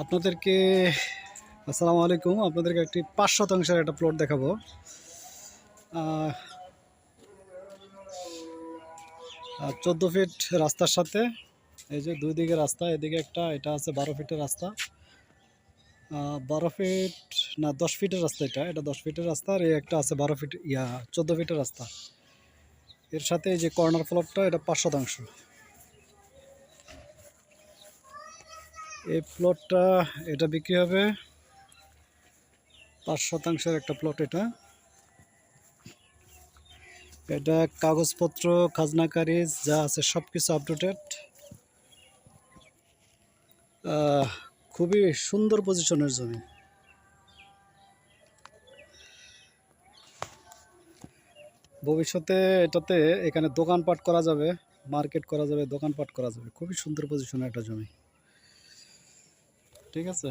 আপনাদেরকে আসসালামু আলাইকুম। আপনাদেরকে একটি ৫ শতাংশের একটা প্লট দেখাবো। ১৪ ফিট রাস্তার সাথে, এই যে দুই দিকে রাস্তা, এদিকে একটা, এটা আছে ১২ ফিটের রাস্তা। ১২ ফিট না ১০ ফিটের রাস্তা, এটা ১০ ফিটের রাস্তা, আর এই একটা আছে ১২ ফিট ১৪ ফিটের রাস্তা। এর সাথে এই যে কর্নার প্লটটা, এটা ৫ শতাংশ। এই প্লটটা এটা বিক্রি হবে ৫ শতাংশের একটা প্লট। এটা কাগজপত্র, খাজনা খারিজ যা আছে সব কিছু আপ টু ডেট। খুবই সুন্দর পজিশনের জমি। ভবিষ্যতে এটাতে এখানে দোকানপাট করা যাবে, মার্কেট করা যাবে, দোকানপাট করা যাবে। খুবই সুন্দর পজিশনের একটা জমি, ঠিক আছে।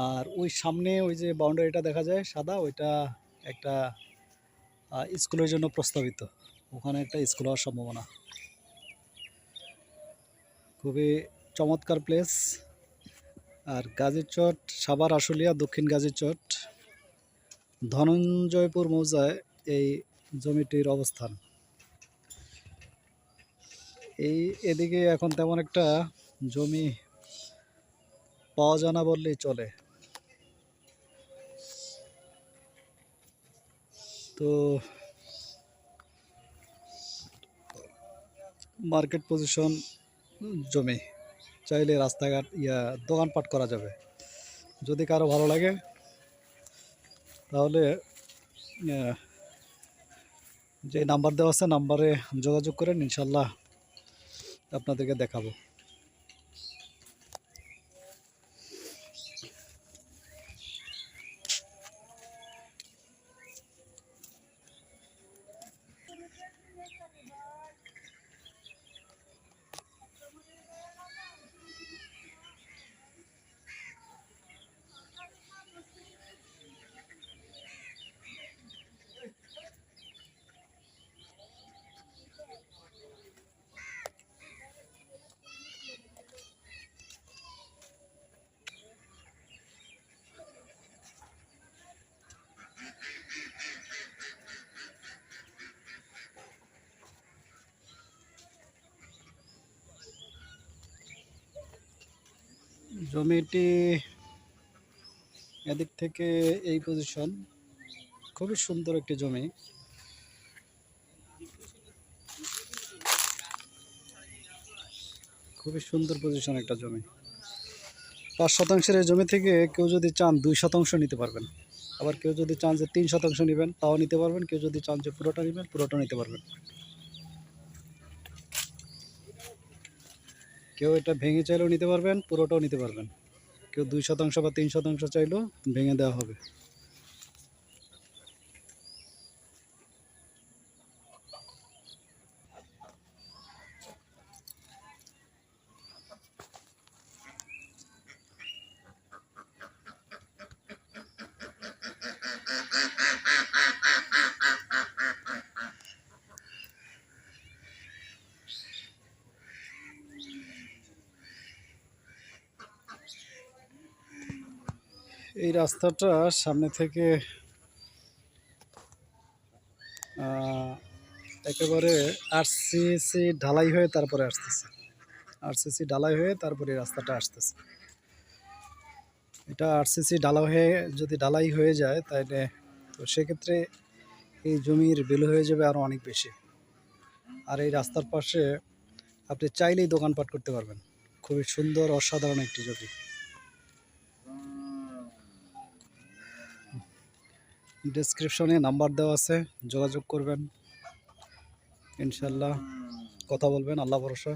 আর ওই সামনে ওই যে বাউন্ডারিটা দেখা যায় সাদা, ওইটা একটা স্কুলের জন্য প্রস্তাবিত। ওখানে একটা স্কুল হওয়ার সম্ভাবনা। খুবই চমৎকার প্লেস। আর গাজীরচট, সাভার আশুলিয়া, দক্ষিণ গাজীরচট, ধনঞ্জয়পুর মৌজায় এই জমিটির অবস্থান। এদিকে এখন তেমন একটা জমি পাওয়া যায় না বললেই চলে। তো মার্কেট পজিশন জমি, চাইলে রাস্তাঘাট দোকানপাট করা যাবে। যদি কারো ভালো লাগে তাহলে যে নাম্বার দেওয়া আছে, নাম্বারে যোগাযোগ করেন, ইনশাল্লাহ আপনাদেরকে দেখাবো। জমিটি এদিক থেকে এই পজিশন, খুবই সুন্দর একটি জমি। খুবই সুন্দর পজিশন একটা জমি। ৫ শতাংশের এই জমি থেকে কেউ যদি চান ২ শতাংশ নিতে পারবেন। আবার কেউ যদি চান যে ৩ শতাংশ নেবেন, তাও নিতে পারবেন। কেউ যদি চান যে পুরোটা নেবেন, পুরোটা নিতে পারবেন। কেউ এটা ভেঙে চাইলেও নিতে পারবেন, পুরোটাও নিতে পারবেন। কেউ ২ শতাংশ বা ৩ শতাংশ চাইলেও ভেঙে দেওয়া হবে। এই রাস্তাটা সামনে থেকে একেবারে আরসিসি ঢালাই হয়ে তারপরে আসতেছে। আরসিসি ঢালাই হয়ে তারপরে এই রাস্তাটা আসতেছে। এটা আরসিসি ঢালাই হয়ে যায়, তাইলে তো সেক্ষেত্রে এই জমির ভ্যালু হয়ে যাবে আরও অনেক বেশি। আর এই রাস্তার পাশে আপনি চাইলেই দোকানপাট করতে পারবেন। খুবই সুন্দর, অসাধারণ একটি জমি। ডেসক্রিপশনে নাম্বার দেওয়া আছে, যোগাযোগ করবেন, ইনশাল্লাহ কথা বলবেন। আল্লাহ ভরসা।